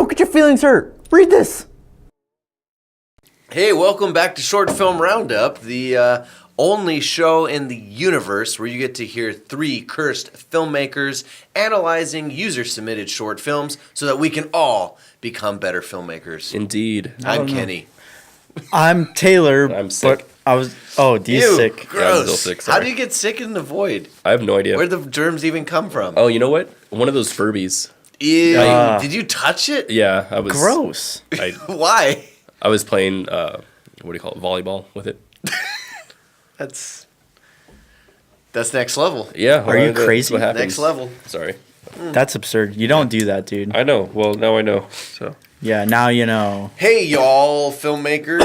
Don't get your feelings hurt. Read this. Hey, welcome back to Short Film Roundup, the only show in the universe where you get to hear three cursed filmmakers analyzing user-submitted short films so that we can all become better filmmakers. Indeed. I'm Kenny. I'm Taylor. I'm sick. But I was. Oh, D's Ew, sick. gross. Yeah, I'm still sick, How sorry. do you get sick in the void? I have no idea. Where'd the germs even come from? Oh, you know what? One of those Furbies. Ew. Did you touch it? Yeah, I was. Gross. Why? I was playing, what do you call it, volleyball with it. That's next level. Yeah. Are you that's crazy? What happens. Next level. Sorry. That's absurd. You don't do that, dude. I know. Well, now I know. So. Yeah, now you know. Hey, y'all, filmmakers.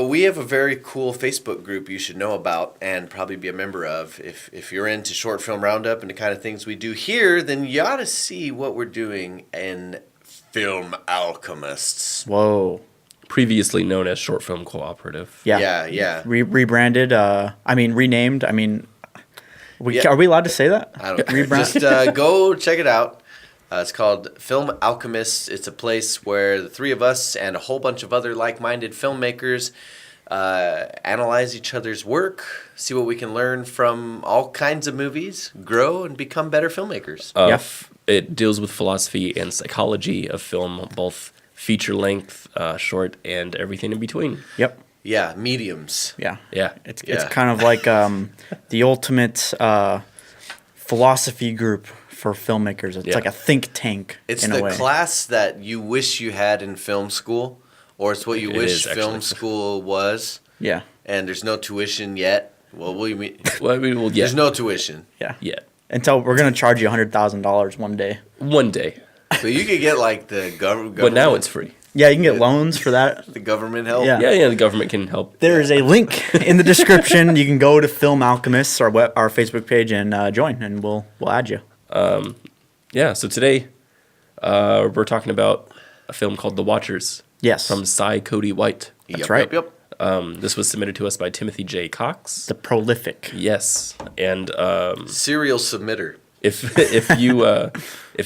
We have a very cool Facebook group you should know about and probably be a member of. If you're into Short Film Roundup and the kind of things we do here, then you ought to see what we're doing in Film Alchemists. Whoa. Previously known as Short Film Cooperative. Yeah. Yeah. Rebranded. Renamed. Are we allowed to say that? I don't care. Rebrand. Just go check it out. It's called Film Alchemists. It's a place where the three of us and a whole bunch of other like-minded filmmakers analyze each other's work, see what we can learn from all kinds of movies, grow, and become better filmmakers. Yeah. It deals with philosophy and psychology of film, both feature length, short, and everything in between. Yep. Yeah, mediums. Yeah. Yeah. It's Yeah. kind of like the ultimate philosophy group for filmmakers. It's Yeah. like a think tank. It's in the a way. class that you wish you had in film school, or it's what you It wish is, actually. film school was, Yeah. and there's no tuition yet. Well, what do you mean? Well, I mean, well, yeah. There's no tuition. Yeah. Yeah. Until we're gonna charge you $100,000 one day. One day. But you could get like the government. But now it's free. Yeah, you can get loans for that. the government help. Yeah. Yeah, the government can help. There is a link in the description. You can go to Film Alchemists, our Facebook page, and join, and we'll add you. Yeah, so today we're talking about a film called The Watchers. Yes. From Sy Cody White. That's right. Yep. This was submitted to us by Timothy J. Cox. The prolific. Yes, and Serial submitter. if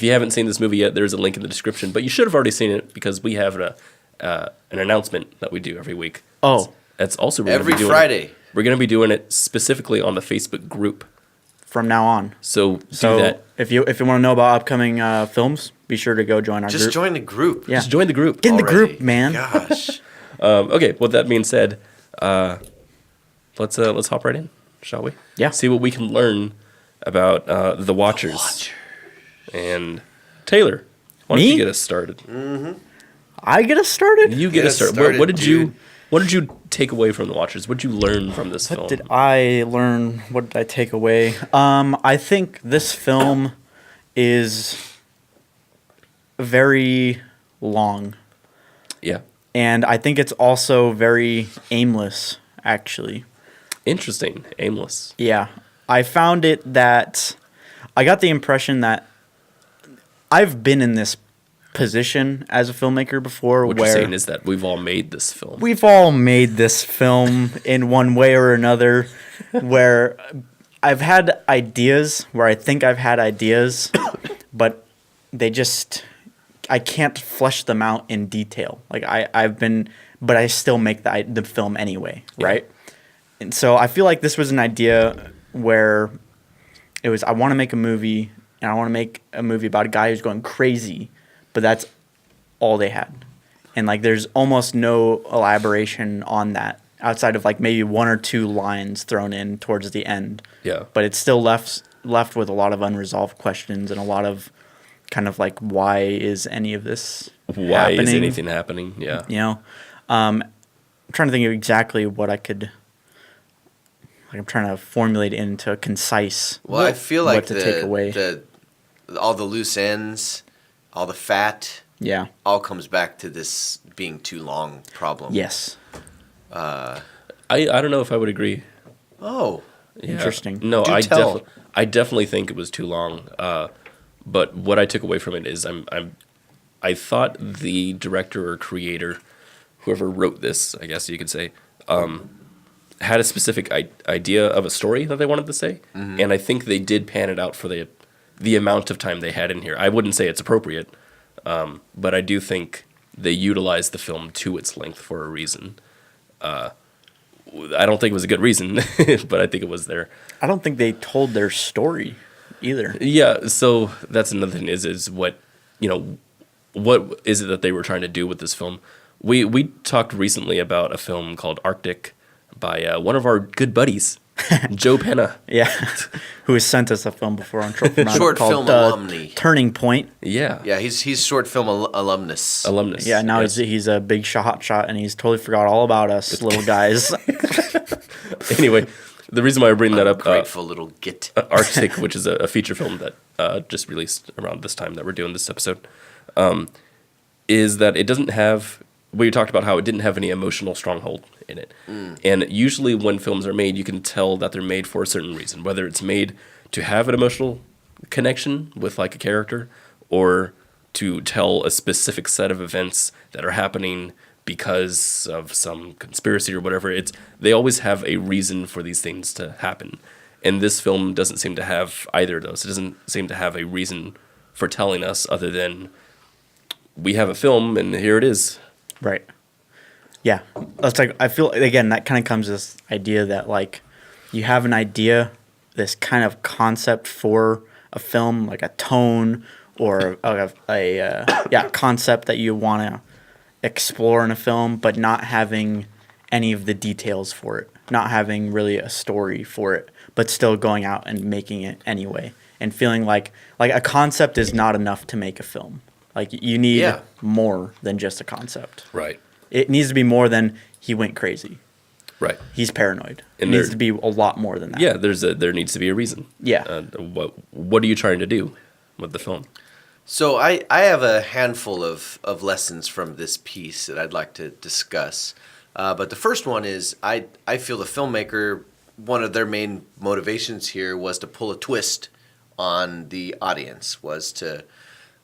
you haven't seen this movie yet, there's a link in the description. But you should have already seen it because we have an announcement that we do every week. Oh. That's also we're gonna Every be doing Friday. We're going to be doing it specifically on the Facebook group. From now on. So do So that. if you want to know about upcoming films, be sure to go join our Just group. join the group. Yeah. Just join the group. Get in the already. group, man. Gosh. Okay. With that being said, let's hop right in, shall we? Yeah. See what we can learn about the Watchers. And Taylor, why don't Me? you get us started? I get us started? You get Get us us started. started, What did dude. you take away from the Watchers? What did you learn from this film? What did I learn? What did I take away? I think this film is very long. Yeah. And I think it's also very aimless, actually. Interesting. Aimless. Yeah. I found it that I got the impression that I've been in this position as a filmmaker before What where you're saying is that we've all made this film. we've all made this film in one way or another where I've had ideas, where I think I've had ideas, but I can't flesh them out in detail. Like but I still make the film anyway, right? And so I feel like this was an idea where it was, I want to make a movie, and I want to make a movie about a guy who's going crazy, but that's all they had. And like there's almost no elaboration on that outside of like maybe one or two lines thrown in towards the end. Yeah. But it's still left with a lot of unresolved questions and a lot of kind of like, why is any of this Why is happening? anything happening? Yeah. You know, I'm trying to think of exactly what I could. Like I'm trying to formulate it into a concise. Well, I feel like what to take away. all the loose ends, all the fat, Yeah. all comes back to this being too long problem. Yes. I don't know if I would agree. Oh. Yeah. Interesting. No, Do tell. I definitely think it was too long. But what I took away from it is I thought the director or creator, whoever wrote this, I guess you could say, had a specific idea of a story that they wanted to say, and I think they did pan it out for the amount of time they had in here. I wouldn't say it's appropriate, But I do think they utilized the film to its length for a reason. I don't think it was a good reason, but I think it was there. I don't think they told their story either. Yeah, so that's another thing is what, what is it that they were trying to do with this film? We talked recently about a film called Arctic by one of our good buddies, Joe Penna. Yeah, who has sent us a film before on Trophy Round Short called film alumni. Turning Point. Yeah. Yeah, he's short film alumnus. Alumnus. Yeah, now yes. he's a big hot shot, and he's totally forgot all about us little guys. Anyway, the reason why I bring that up, Grateful little git. Arctic, which is a feature film that just released around this time that we're doing this episode, is that it doesn't have. We talked about how it didn't have any emotional stronghold in it, and usually when films are made, you can tell that they're made for a certain reason, whether it's made to have an emotional connection with like a character, or to tell a specific set of events that are happening because of some conspiracy or whatever. They always have a reason for these things to happen. And this film doesn't seem to have either of those. It doesn't seem to have a reason for telling us other than we have a film and here it is. Right. Yeah. That's like, I feel, again, that kind of comes this idea that like you have an idea, this kind of concept for a film, like a tone or a concept that you want to explore in a film, but not having any of the details for it, not having really a story for it, but still going out and making it anyway, and feeling like a concept is not enough to make a film. Like you need more than just a concept. Right. It needs to be more than he went crazy. Right. He's paranoid. And it needs to be a lot more than that. Yeah, there needs to be a reason. Yeah. What are you trying to do with the film? So I have a handful of lessons from this piece that I'd like to discuss. But the first one is I feel the filmmaker, one of their main motivations here was to pull a twist on the audience, was to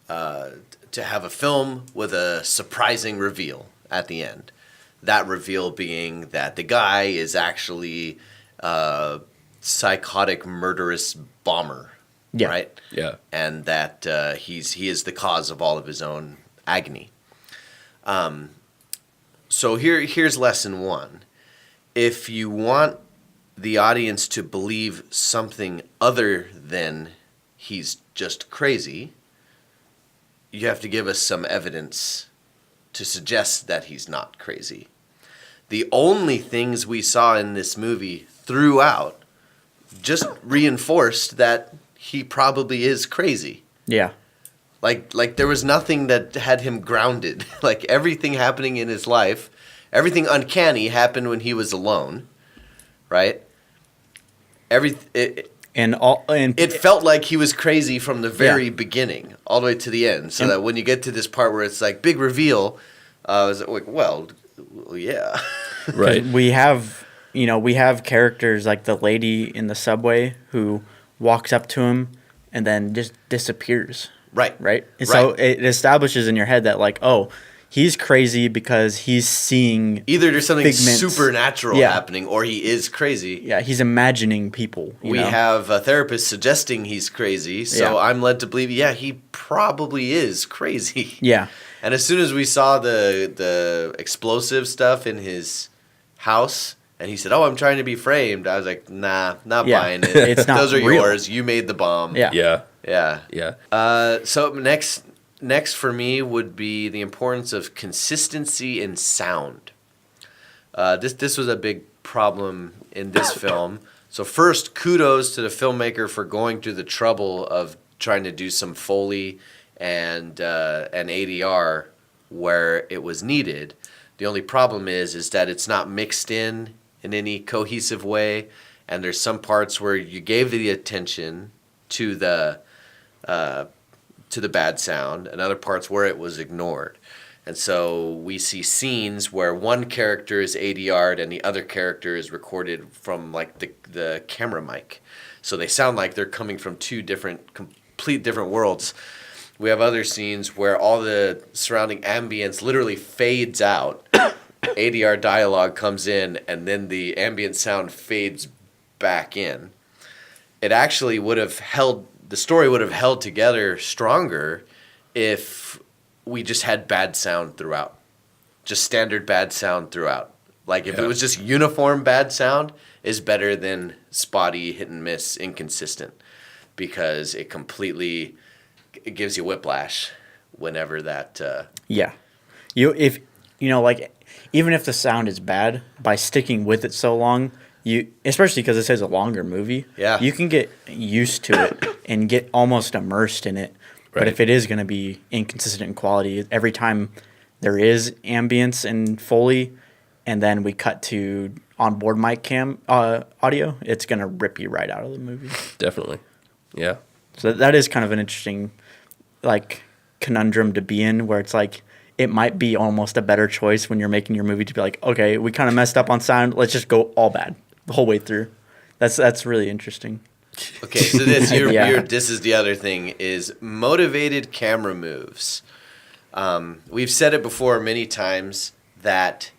have a film with a surprising reveal at the end. That reveal being that the guy is actually a psychotic, murderous bomber, right? Yeah. And that he is the cause of all of his own agony. So here's lesson one. If you want the audience to believe something other than he's just crazy, you have to give us some evidence to suggest that he's not crazy. The only things we saw in this movie throughout just reinforced that he probably is crazy. Yeah. Like there was nothing that had him grounded. Like everything happening in his life, everything uncanny happened when he was alone, right? It felt like he was crazy from the very beginning all the way to the end. So that when you get to this part where it's like big reveal, I was like, well, yeah. Right. We have characters like the lady in the subway who walks up to him and then just disappears. Right. Right. And so it establishes in your head that like, oh, he's crazy because he's seeing either there's something figments. Supernatural happening or he is crazy. Yeah, he's imagining people. We have a therapist suggesting he's crazy, so I'm led to believe, he probably is crazy. Yeah. And as soon as we saw the explosive stuff in his house, and he said, "Oh, I'm trying to be framed," I was like, "Nah, not buying it. It's not Those are real. yours. You made the bomb." Yeah. So next for me would be the importance of consistency in sound. This was a big problem in this film. So first, kudos to the filmmaker for going through the trouble of trying to do some Foley and ADR where it was needed. The only problem is that it's not mixed in any cohesive way, and there's some parts where you gave the attention to the bad sound, and other parts where it was ignored. And so we see scenes where one character is ADR'd and the other character is recorded from like the camera mic. So they sound like they're coming from two complete different worlds. We have other scenes where all the surrounding ambience literally fades out. ADR dialogue comes in, and then the ambient sound fades back in. It actually the story would have held together stronger if we just had bad sound throughout. Just standard bad sound throughout. Like if it was just uniform bad sound is better than spotty, hit and miss, inconsistent, because it completely gives you whiplash whenever that. Yeah, like even if the sound is bad, by sticking with it so long, especially because it is a longer movie, you can get used to it and get almost immersed in it. But if it is going to be inconsistent in quality, every time there is ambience and Foley, and then we cut to onboard mic cam audio, it's going to rip you right out of the movie. Definitely. Yeah. So that is kind of an interesting, like, conundrum to be in, where it's like it might be almost a better choice when you're making your movie to be like, okay, we kind of messed up on sound. Let's just go all bad the whole way through. That's really interesting. Okay, so this this is the other thing is motivated camera moves. We've said it before many times that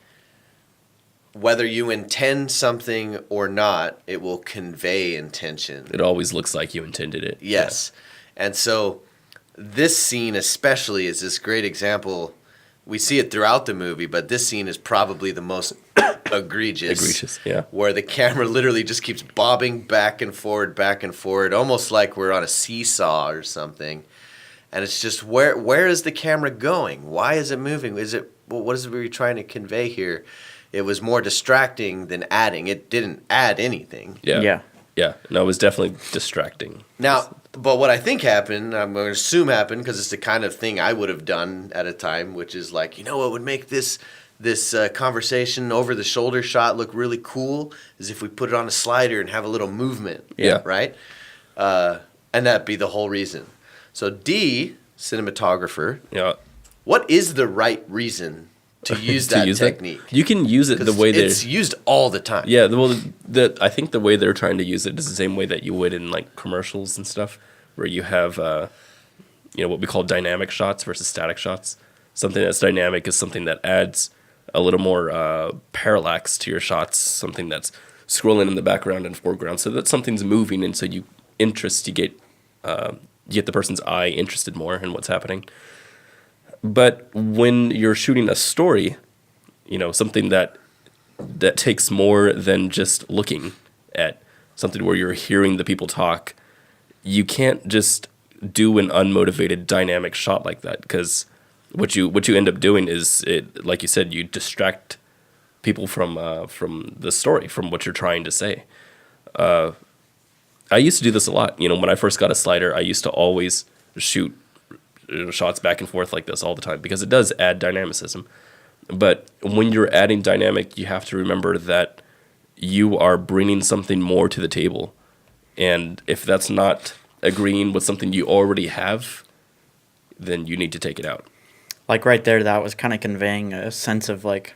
whether you intend something or not, it will convey intention. It always looks like you intended it. Yes. Yeah. And so this scene especially is this great example. We see it throughout the movie, but this scene is probably the most egregious. Yeah. Where the camera literally just keeps bobbing back and forward, almost like we're on a seesaw or something. And it's just, where is the camera going? Why is it moving? What is it we were trying to convey here? It was more distracting than adding. It didn't add anything. Yeah. No, it was definitely distracting. Now, but what I think happened, I'm going to assume happened, because it's the kind of thing I would have done at a time, which is like, what would make this conversation over the shoulder shot look really cool is if we put it on a slider and have a little movement. Yeah. Right? And that'd be the whole reason. So D, cinematographer. Yeah. What is the right reason to use that technique? You can use it the way it's used all the time. Yeah, well, I think the way they're trying to use it is the same way that you would in like commercials and stuff, where you have what we call dynamic shots versus static shots. Something that's dynamic is something that adds a little more parallax to your shots, something that's scrolling in the background and foreground, so that something's moving, and so you get the person's eye interested more in what's happening. But when you're shooting a story, something that takes more than just looking at something, where you're hearing the people talk, you can't just do an unmotivated dynamic shot like that, because what you end up doing is, like you said, you distract people from the story, from what you're trying to say. I used to do this a lot. When I first got a slider, I used to always shoot shots back and forth like this all the time, because it does add dynamicism. But when you're adding dynamic, you have to remember that you are bringing something more to the table. And if that's not agreeing with something you already have, then you need to take it out. Like right there, that was kind of conveying a sense of like,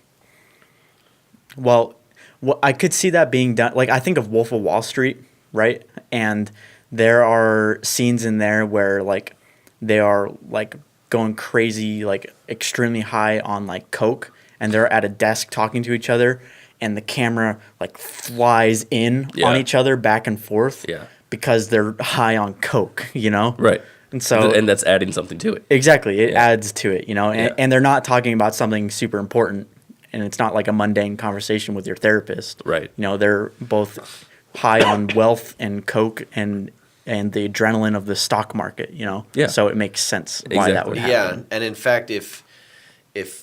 I could see that being done. Like I think of Wolf of Wall Street, right? And there are scenes in there where like they are like going crazy, like extremely high on like coke, and they're at a desk talking to each other, and the camera like flies in on each other back and forth because they're high on coke, Right. And so, and that's adding something to it. Exactly. It adds to it, and they're not talking about something super important, and it's not like a mundane conversation with your therapist. Right. They're both high on wealth and coke and the adrenaline of the stock market, Yeah. So it makes sense why that would happen. Yeah, and in fact, if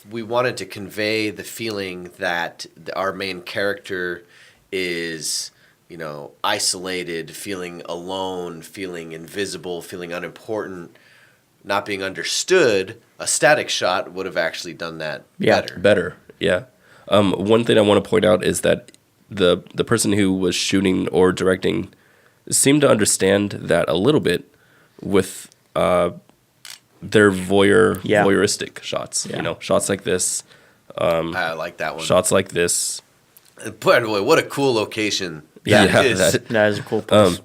we wanted to convey the feeling that our main character is, isolated, feeling alone, feeling invisible, feeling unimportant, not being understood, a static shot would have actually done that better. Better, yeah. One thing I want to point out is that the person who was shooting or directing seemed to understand that a little bit with their voyeuristic shots. Shots like this. I like that one. Shots like this. By the way, what a cool location Yeah, that is. That is a cool place.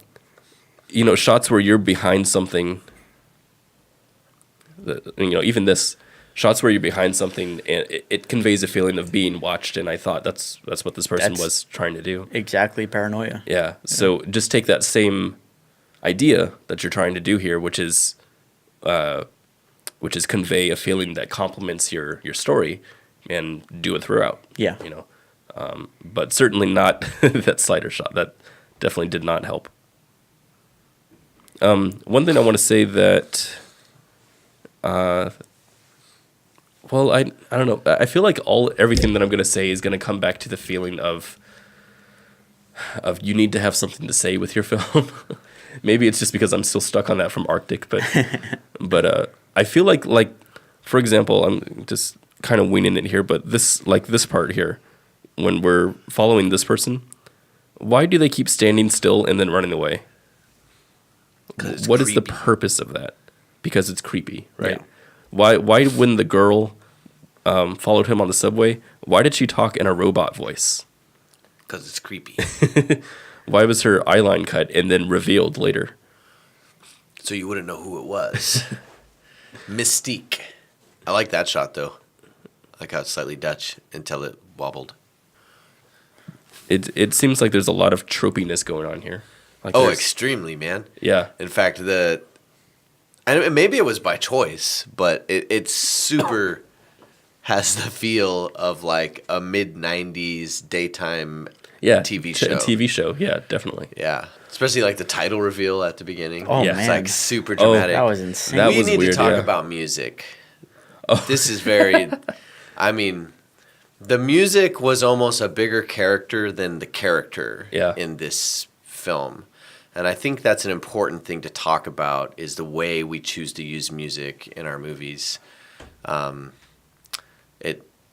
Shots where you're behind something. Even this, shots where you're behind something, and it conveys a feeling of being watched. And I thought that's what this person was trying to do. Exactly, paranoia. Yeah. So just take that same idea that you're trying to do here, which is which is convey a feeling that complements your story, and do it throughout. Yeah. You know, but certainly not that slider shot. That definitely did not help. One thing I want to say that, well, I don't know. I feel like everything that I'm going to say is going to come back to the feeling of you need to have something to say with your film. Maybe it's just because I'm still stuck on that from Arctic, but I feel like for example, I'm just kind of winging it here, but this part here, when we're following this person, why do they keep standing still and then running away? What is the purpose of that? Because it's creepy, right? Yeah. Why when the girl followed him on the subway, why did she talk in a robot voice? Because it's creepy. Why was her eyeline cut and then revealed later? So you wouldn't know who it was. Mystique. I like that shot, though. I like how it's slightly Dutch until it wobbled. It seems like there's a lot of tropiness going on here. Like Extremely, man. Yeah. In fact, and maybe it was by choice, but it super has the feel of like a mid-90s daytime TV show. TV show, yeah, definitely. Yeah. Especially like the title reveal at the beginning. Oh, Yeah. It's man. like super dramatic. That was insane. That we was need weird, to talk yeah. about music. This is very, I mean, the music was almost a bigger character than the character in this film. And I think that's an important thing to talk about, is the way we choose to use music in our movies.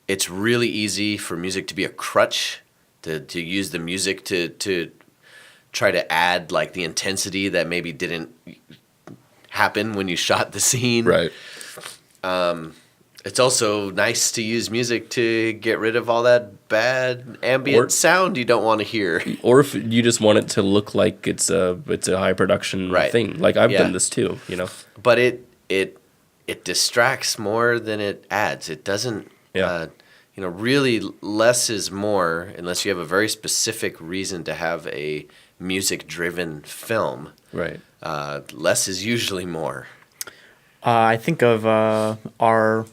It's really easy for music to be a crutch, to use the music to try to add like the intensity that maybe didn't happen when you shot the scene. Right. It's also nice to use music to get rid of all that bad ambient sound you don't want to hear. Or if you just want it to look like it's a high production thing. Like I've done this too, you know. But it distracts more than it adds. It doesn't really less is more unless you have a very specific reason to have a music driven film. Right. Less is usually more. I think of our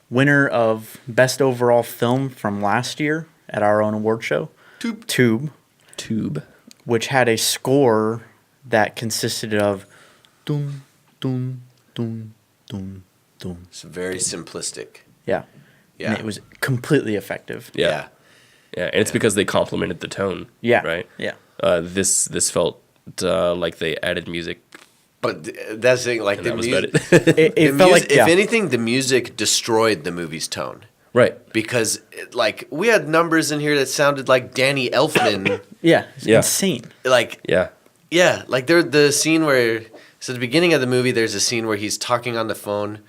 winner of Best Overall Film from last year at our own award show, Tube, which had a score that consisted of dum, dum, dum, dum, dum. It's very simplistic. Yeah. Yeah. And it was completely effective. Yeah. And it's because they complemented the tone. Yeah. Right? Yeah. This felt like they added music. But that's the thing, like And the that was music. about it. It felt like, if anything, the music destroyed the movie's tone. Right. Because, like, we had numbers in here that sounded like Danny Elfman. it's insane. Like, Yeah. like the scene where, so at the beginning of the movie, there's a scene where he's talking on the phone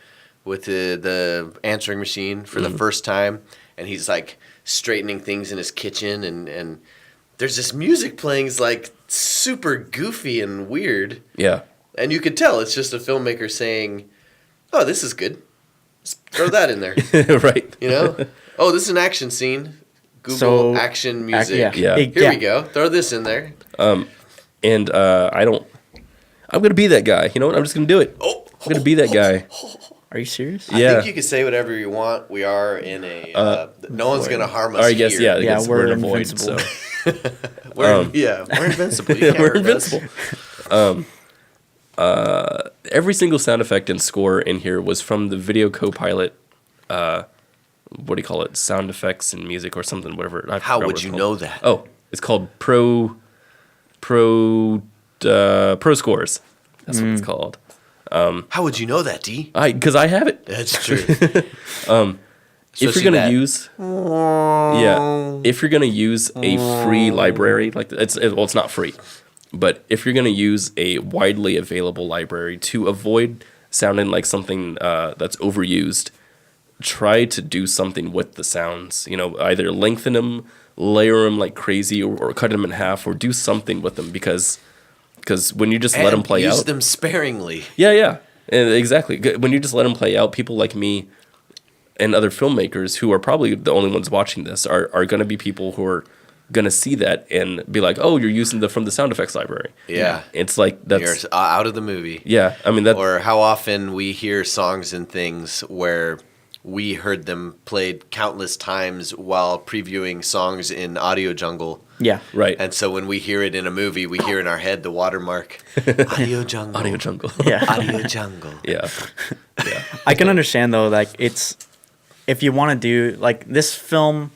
with the answering machine for the first time, and he's like straightening things in his kitchen, and there's this music playing, is like super goofy and weird. Yeah. And you could tell it's just a filmmaker saying, "Oh, this is good. Let's throw that in there." Right. You know? Oh, this is an action scene. Google So, action music. Yeah. Here we go. Throw this in there. And I'm going to be that guy. You know what? I'm just going to do it. I'm going to be that guy. Are you serious? I think you can say whatever you want. We are in a no one's going to harm us. Or I guess, here. I guess we're we're in a void. invincible. So. We're invincible. You can't We're hurt us. invincible. Every single sound effect and score in here was from the Video Copilot. What do you call it? Sound effects and music or something, whatever. I How forgot what would it's you called. know that? Oh, it's called Pro Scores. That's what it's called. How would you know that, D? Because I have it. That's true. If you're gonna use, if you're gonna use a free library, like it's not free, but if you're gonna use a widely available library to avoid sounding like something that's overused, try to do something with the sounds. You know, either lengthen them, layer them like crazy, or cut them in half, or do something with them because when you just let them play use out, them sparingly. Yeah, and exactly. When you just let them play out, people like me and other filmmakers who are probably the only ones watching this are going to be people who are gonna see that and be like, "Oh, you're using from the sound effects library." Yeah. It's like that's You're out of the movie. yeah. I mean that Or how often we hear songs and things where we heard them played countless times while previewing songs in Audio Jungle. Yeah. right. And so when we hear it in a movie, we hear in our head the watermark. Audio Jungle. Audio Jungle. Yeah. Audio Jungle. yeah. Yeah. I can understand though, like it's if you want to do like this film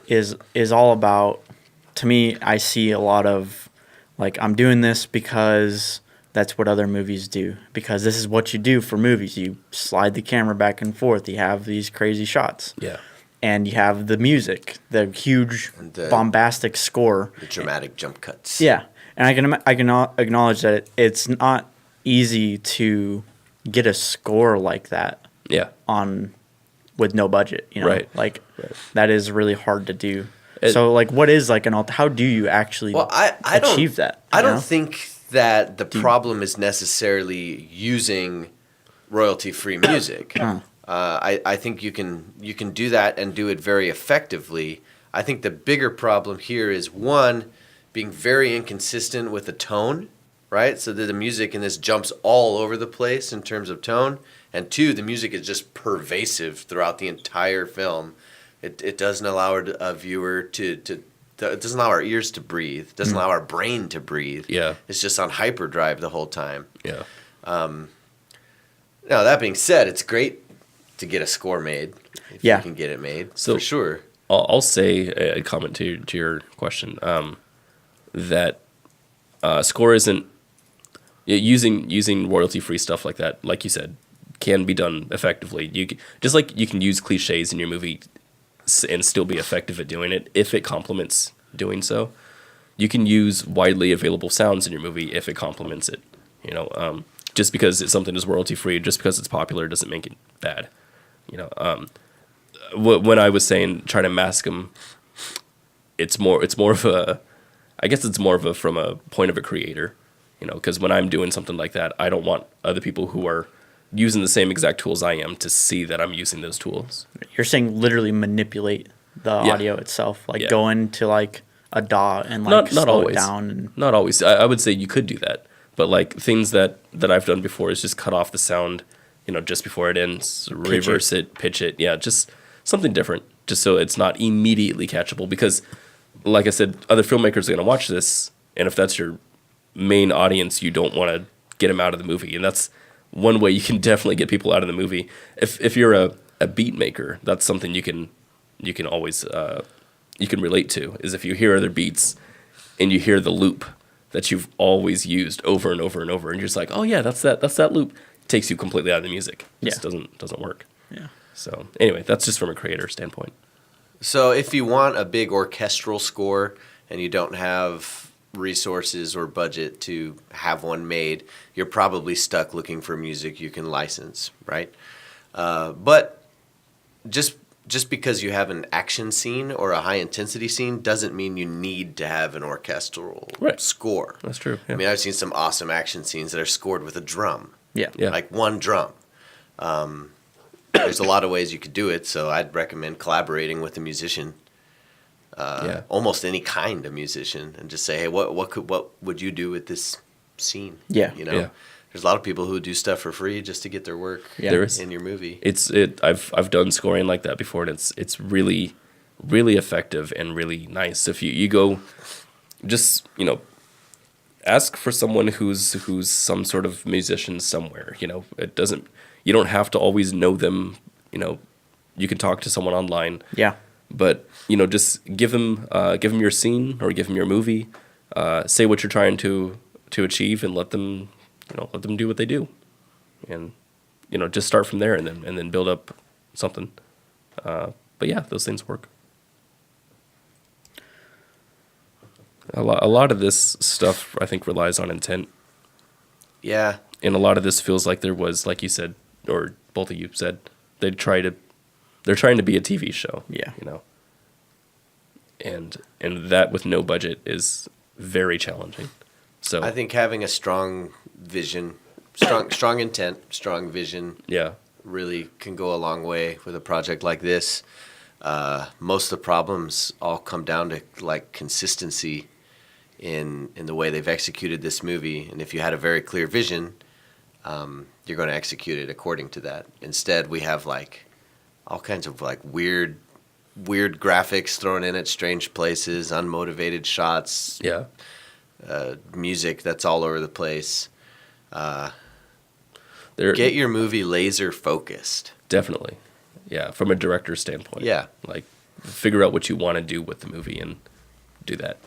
is all about. To me, I see a lot of like I'm doing this because that's what other movies do. Because this is what you do for movies. You slide the camera back and forth. You have these crazy shots. Yeah. And you have the music, the huge And the- bombastic score. The dramatic jump cuts. Yeah, and I can acknowledge that it's not easy to get a score like that Yeah. on with no budget. You know, Right. like Right. that is really hard to do. It- So, like, what is like how do you actually Well, I achieve don't, that? I you don't know? think that the problem is necessarily using royalty-free music. I think you can do that and do it very effectively. I think the bigger problem here is one, being very inconsistent with the tone, right? So that the music in this jumps all over the place in terms of tone, and two, the music is just pervasive throughout the entire film. It doesn't allow a viewer it doesn't allow our ears to breathe. It doesn't allow our brain to breathe. Yeah. It's just on hyperdrive the whole time. Yeah. Now, that being said, it's great to get a score made if Yeah. you can get it made, So- for sure. I'll say a comment to your question that score isn't using royalty free stuff like that, like you said, can be done effectively. Just like you can use cliches in your movie and still be effective at doing it if it complements doing so. You can use widely available sounds in your movie if it complements it. You know, just because something is royalty free, just because it's popular, doesn't make it bad. You know, when I was saying try to mask them, it's more of a, I guess it's more of a from a point of a creator. You know, because when I'm doing something like that, I don't want other people who are using the same exact tools I am to see that I'm using those tools. You're saying literally manipulate the audio itself, like Yeah. go into like a DAW and like Not slow always. it down. And Not always. I would say you could do that, but like things that I've done before is just cut off the sound, you know, just before it ends, reverse it, pitch it. Yeah, just something different, just so it's not immediately catchable. Because, like I said, other filmmakers are going to watch this, and if that's your main audience, you don't want to get them out of the movie, and that's one way you can definitely get people out of the movie. If you're a beat maker, that's something you can always you can relate to, is if you hear other beats and you hear the loop that you've always used over and over and over, and you're just like, oh yeah, that's that loop. It takes you completely out of the music. It just doesn't work. yeah, So anyway, that's just from a creator standpoint. So if you want a big orchestral score and you don't have resources or budget to have one made, you're probably stuck looking for music you can license, right? But just because you have an action scene or a high intensity scene doesn't mean you need to have an orchestral score. That's true. Yeah. I mean, I've seen some awesome action scenes that are scored with a drum, yeah, Yeah. like one drum. There's a lot of ways you could do it, so I'd recommend collaborating with a musician. Almost any kind of musician, and just say, hey, what would you do with this scene? Yeah. You know, Yeah. there's a lot of people who do stuff for free just to get their work There is. in your movie. I've done scoring like that before, and it's really really effective and really nice. If you go, just ask for someone who's some sort of musician somewhere. You don't have to always know them. You can talk to someone online. yeah. But just give them your scene or give them your movie. Say what you're trying to achieve, and let them do what they do, and just start from there, and then build up something. But yeah, those things work. A lot of this stuff, I think, relies on intent, Yeah. and a lot of this feels like there was, like you said, or both of you said, they're trying to be a TV show. Yeah. And that with no budget is very challenging. So I think having a strong vision, strong intent, strong vision yeah, really can go a long way with a project like this. most of the problems all come down to like consistency in the way they've executed this movie. And if you had a very clear vision, you're going to execute it according to that. Instead, we have like all kinds of like weird graphics thrown in at strange places, unmotivated shots, Yeah. Music that's all over the place. There Get your movie laser focused. definitely. Yeah, from a director's standpoint. Yeah. Like figure out what you want to do with the movie and do that.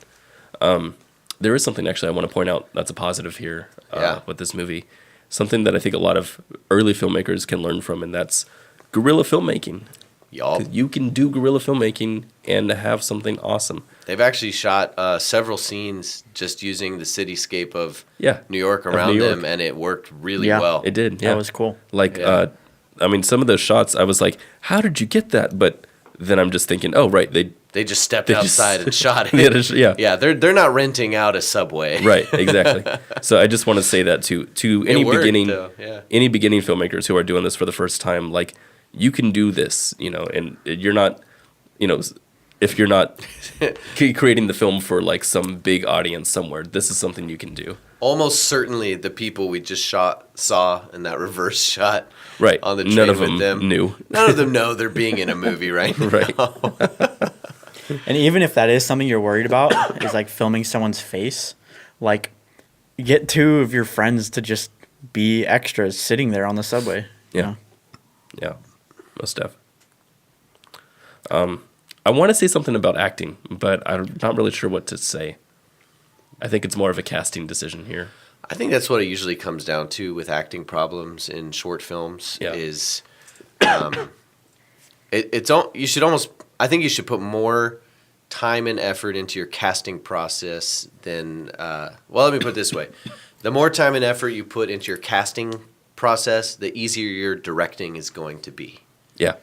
There is something actually I want to point out that's a positive here Yeah. with this movie. Something that I think a lot of early filmmakers can learn from, and that's guerrilla filmmaking. Y'all. You can do guerrilla filmmaking and have something awesome. They've actually shot several scenes just using the cityscape of Yeah. New York Of around New York. them, and it worked really Yeah. well. It did. Yeah. That was cool. Like, Yeah. I mean, some of those shots, I was like, how did you get that? But then I'm just thinking, oh, right. They just stepped They just- outside and shot Yeah, it. yeah. Yeah, they're not renting out a subway. Right, exactly. So I just want to say that to any worked, beginning though, yeah. any beginning filmmakers who are doing this for the first time, like you can do this, and you're not, if you're not creating the film for like some big audience somewhere, this is something you can do. Almost certainly the people we just saw in that reverse shot Right. on the train None of with them knew. None of them know they're being in a movie right now. Right. And even if that is something you're worried about, is like filming someone's face, like get two of your friends to just be extras sitting there on the subway. you Yeah. know? Yeah, most def. I want to say something about acting, but I'm not really sure what to say. I think it's more of a casting decision here. I think that's what it usually comes down to with acting problems in short films. Yeah. Is you should almost, I think you should put more time and effort into your casting process than well, let me put it this way. The more time and effort you put into your casting process, the easier your directing is going to be. Yeah.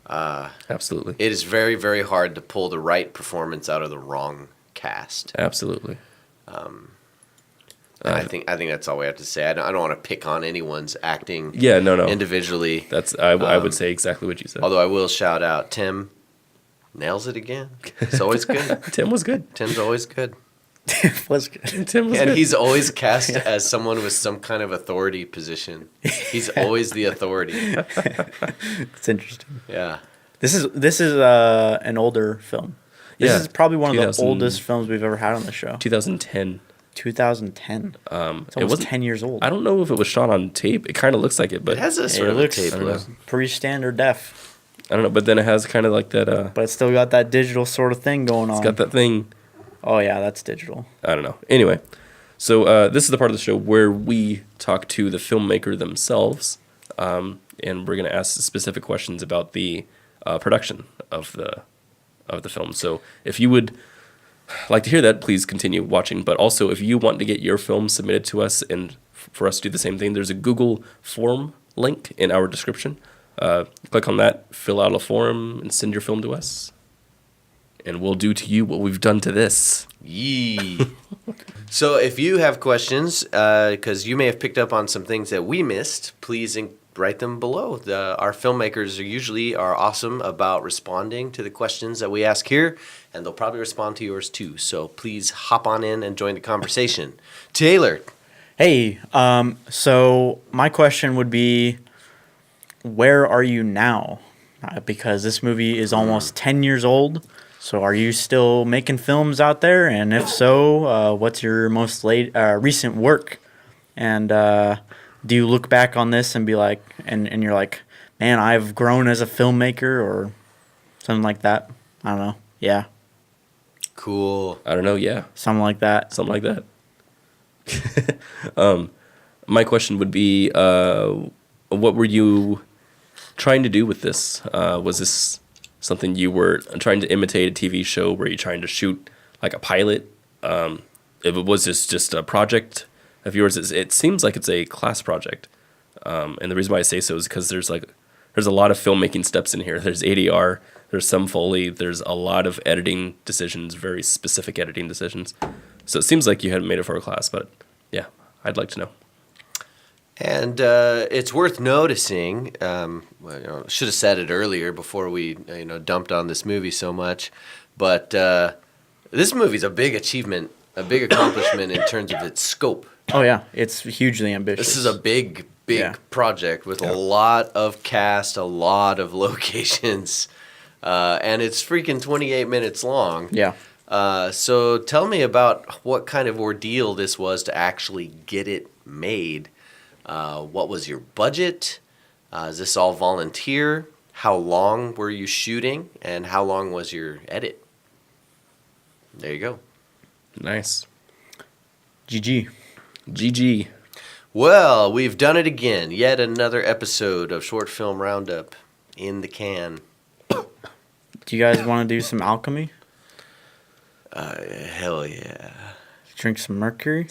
Absolutely. It is very, very hard to pull the right performance out of the wrong cast. Absolutely. And I think that's all we have to say. I don't want to pick on anyone's acting Yeah, no. individually. That's I would say exactly what you said. Although I will shout out Tim. Nails it again. It's always good. Tim was good. Tim's always good. It was good. Tim was And good. he's always cast as someone with some kind of authority position. He's always the authority. It's interesting. Yeah. This is an older film. This Yeah, is probably one of the 2000 oldest films we've ever had on the show. 2010. 2010. It's It almost wasn't 10 years old. I don't know if it was shot on tape. It kind of looks like it, but It has a It sort of looks tape look. pretty standard def, I don't know. But then it has kind of like that. but it's still got that digital sort of thing going on. It's got that thing. Oh yeah, that's digital. I don't know. Anyway, so this is the part of the show where we talk to the filmmaker themselves, and we're going to ask specific questions about the production of the film. So if you would like to hear that, please continue watching. But also, if you want to get your film submitted to us and for us to do the same thing, there's a Google form link in our description. Click on that, fill out a form, and send your film to us. And we'll do to you what we've done to this. Yee. So if you have questions, because you may have picked up on some things that we missed, please write them below. Our filmmakers are awesome about responding to the questions that we ask here, and they'll probably respond to yours too. So please hop on in and join the conversation. Taylor. Hey, so my question would be, where are you now? Because this movie is almost 10 years old. So are you still making films out there? And if so, what's your most recent work? And do you look back on this and be like, and you're like, man, I've grown as a filmmaker or something like that? I don't know. Yeah, Cool. I don't know. Yeah, something like that. something like that. My question would be, what were you trying to do with this? Was this something you were trying to imitate a TV show? Were you trying to shoot like a pilot? If it was just a project of yours, it seems like it's a class project. And the reason why I say so is because there's a lot of filmmaking steps in here. There's ADR, there's some Foley, there's a lot of editing decisions, very specific editing decisions. So it seems like you had made it for a class, but yeah, I'd like to know. And it's worth noticing. Should have said it earlier before we dumped on this movie so much, but this movie's a big achievement, a big accomplishment in terms of its scope. Oh yeah, it's hugely ambitious. This is a big Yeah. project with a lot of cast, a lot of locations, and it's freaking 28 minutes long. Yeah. So tell me about what kind of ordeal this was to actually get it made. What was your budget? Is this all volunteer? How long were you shooting? And how long was your edit? There you go. Nice. GG. GG. Well, we've done it again. Yet another episode of Short Film Roundup in the can. Do you guys want to do some alchemy? Hell yeah. Drink some mercury?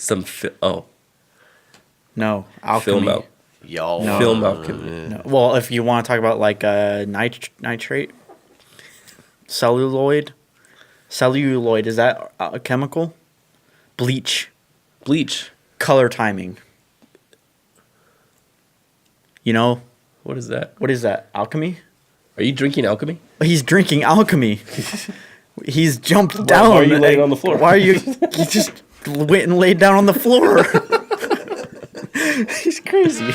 No, alchemy. film out. Y'all. No. Film alchemy. No. Well, if you want to talk about like nitrate, celluloid, is that a chemical? Bleach, Bleach. color timing. You know, What is that? what is that? Alchemy? Are you drinking alchemy? He's drinking alchemy. He's jumped down. why are you laying on the floor? Why are you? You just went and laid down on the floor. He's crazy.